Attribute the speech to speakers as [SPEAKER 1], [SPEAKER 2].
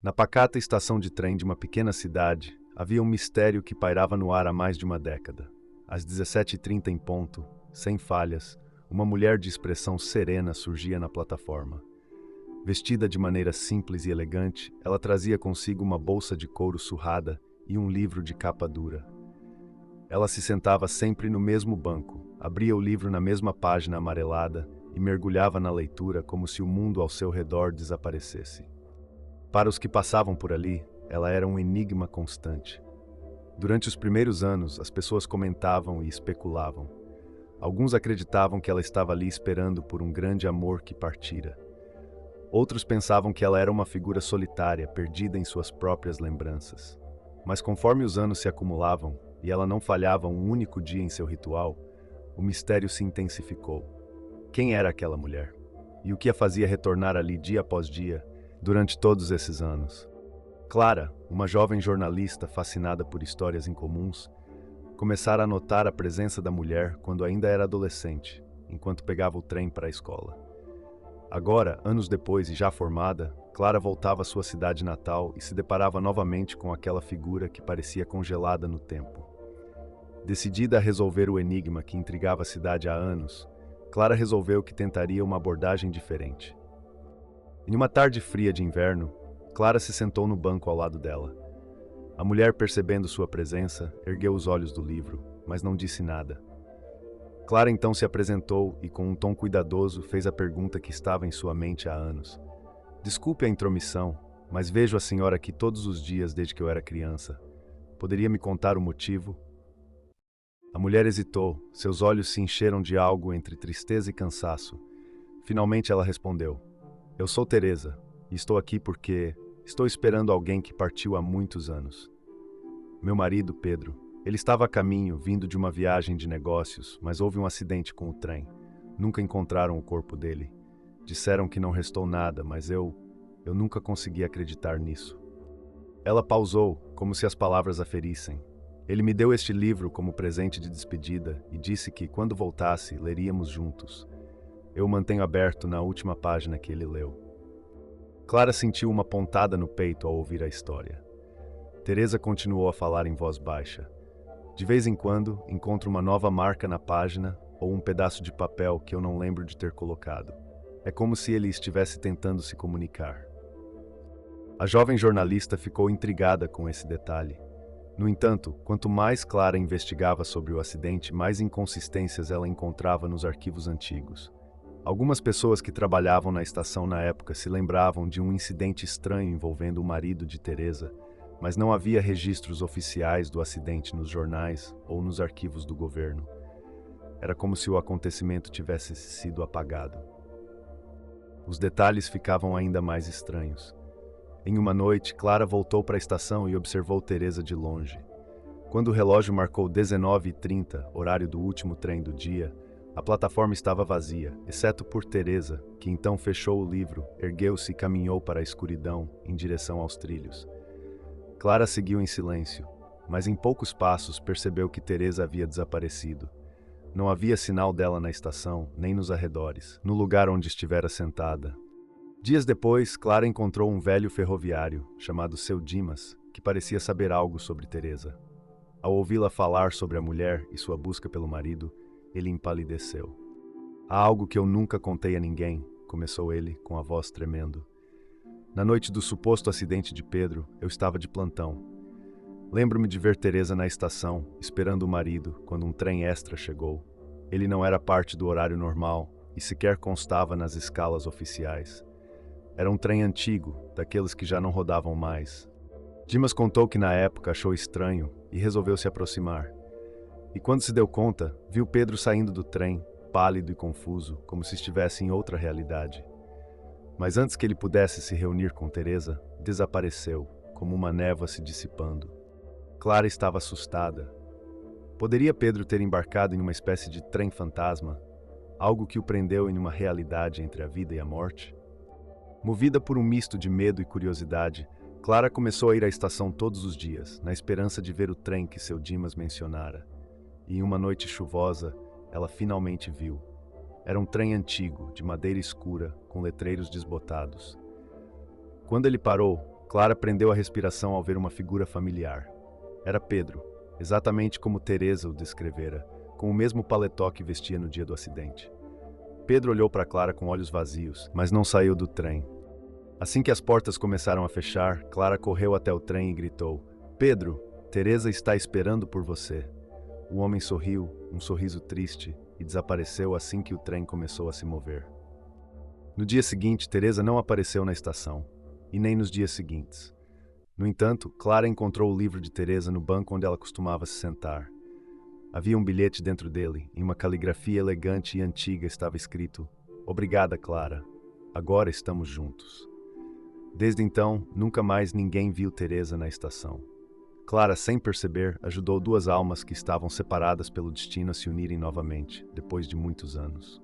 [SPEAKER 1] Na pacata estação de trem de uma pequena cidade, havia um mistério que pairava no ar há mais de uma década. Às 17h30 em ponto, sem falhas, uma mulher de expressão serena surgia na plataforma. Vestida de maneira simples e elegante, ela trazia consigo uma bolsa de couro surrada e um livro de capa dura. Ela se sentava sempre no mesmo banco, abria o livro na mesma página amarelada e mergulhava na leitura como se o mundo ao seu redor desaparecesse. Para os que passavam por ali, ela era um enigma constante. Durante os primeiros anos, as pessoas comentavam e especulavam. Alguns acreditavam que ela estava ali esperando por um grande amor que partira. Outros pensavam que ela era uma figura solitária, perdida em suas próprias lembranças. Mas conforme os anos se acumulavam, e ela não falhava um único dia em seu ritual, o mistério se intensificou. Quem era aquela mulher? E o que a fazia retornar ali dia após dia, durante todos esses anos? Clara, uma jovem jornalista fascinada por histórias incomuns, começara a notar a presença da mulher quando ainda era adolescente, enquanto pegava o trem para a escola. Agora, anos depois e já formada, Clara voltava à sua cidade natal e se deparava novamente com aquela figura que parecia congelada no tempo. Decidida a resolver o enigma que intrigava a cidade há anos, Clara resolveu que tentaria uma abordagem diferente. Em uma tarde fria de inverno, Clara se sentou no banco ao lado dela. A mulher, percebendo sua presença, ergueu os olhos do livro, mas não disse nada. Clara então se apresentou e, com um tom cuidadoso, fez a pergunta que estava em sua mente há anos. Desculpe a intromissão, mas vejo a senhora aqui todos os dias desde que eu era criança. Poderia me contar o motivo? A mulher hesitou, seus olhos se encheram de algo entre tristeza e cansaço. Finalmente ela respondeu: Eu sou Teresa, e estou aqui porque estou esperando alguém que partiu há muitos anos. Meu marido, Pedro. Ele estava a caminho, vindo de uma viagem de negócios, mas houve um acidente com o trem. Nunca encontraram o corpo dele. Disseram que não restou nada, mas eu nunca consegui acreditar nisso. Ela pausou, como se as palavras a ferissem. Ele me deu este livro como presente de despedida e disse que, quando voltasse, leríamos juntos. Eu o mantenho aberto na última página que ele leu. Clara sentiu uma pontada no peito ao ouvir a história. Teresa continuou a falar em voz baixa. De vez em quando, encontro uma nova marca na página ou um pedaço de papel que eu não lembro de ter colocado. É como se ele estivesse tentando se comunicar. A jovem jornalista ficou intrigada com esse detalhe. No entanto, quanto mais Clara investigava sobre o acidente, mais inconsistências ela encontrava nos arquivos antigos. Algumas pessoas que trabalhavam na estação na época se lembravam de um incidente estranho envolvendo o marido de Teresa, mas não havia registros oficiais do acidente nos jornais ou nos arquivos do governo. Era como se o acontecimento tivesse sido apagado. Os detalhes ficavam ainda mais estranhos. Em uma noite, Clara voltou para a estação e observou Teresa de longe. Quando o relógio marcou 19h30, horário do último trem do dia, a plataforma estava vazia, exceto por Teresa, que então fechou o livro, ergueu-se e caminhou para a escuridão, em direção aos trilhos. Clara seguiu em silêncio, mas em poucos passos percebeu que Teresa havia desaparecido. Não havia sinal dela na estação, nem nos arredores, no lugar onde estivera sentada. Dias depois, Clara encontrou um velho ferroviário, chamado Seu Dimas, que parecia saber algo sobre Teresa. Ao ouvi-la falar sobre a mulher e sua busca pelo marido, ele empalideceu. Há algo que eu nunca contei a ninguém, começou ele, com a voz tremendo. Na noite do suposto acidente de Pedro, eu estava de plantão. Lembro-me de ver Teresa na estação, esperando o marido, quando um trem extra chegou. Ele não era parte do horário normal e sequer constava nas escalas oficiais. Era um trem antigo, daqueles que já não rodavam mais. Dimas contou que na época achou estranho e resolveu se aproximar. E quando se deu conta, viu Pedro saindo do trem, pálido e confuso, como se estivesse em outra realidade. Mas antes que ele pudesse se reunir com Teresa, desapareceu, como uma névoa se dissipando. Clara estava assustada. Poderia Pedro ter embarcado em uma espécie de trem fantasma, algo que o prendeu em uma realidade entre a vida e a morte? Movida por um misto de medo e curiosidade, Clara começou a ir à estação todos os dias, na esperança de ver o trem que seu Dimas mencionara. E em uma noite chuvosa, ela finalmente viu. Era um trem antigo, de madeira escura, com letreiros desbotados. Quando ele parou, Clara prendeu a respiração ao ver uma figura familiar. Era Pedro, exatamente como Teresa o descrevera, com o mesmo paletó que vestia no dia do acidente. Pedro olhou para Clara com olhos vazios, mas não saiu do trem. Assim que as portas começaram a fechar, Clara correu até o trem e gritou: "Pedro, Teresa está esperando por você." O homem sorriu, um sorriso triste, e desapareceu assim que o trem começou a se mover. No dia seguinte, Teresa não apareceu na estação, e nem nos dias seguintes. No entanto, Clara encontrou o livro de Teresa no banco onde ela costumava se sentar. Havia um bilhete dentro dele, em uma caligrafia elegante e antiga estava escrito: "Obrigada, Clara. Agora estamos juntos." Desde então, nunca mais ninguém viu Teresa na estação. Clara, sem perceber, ajudou duas almas que estavam separadas pelo destino a se unirem novamente, depois de muitos anos.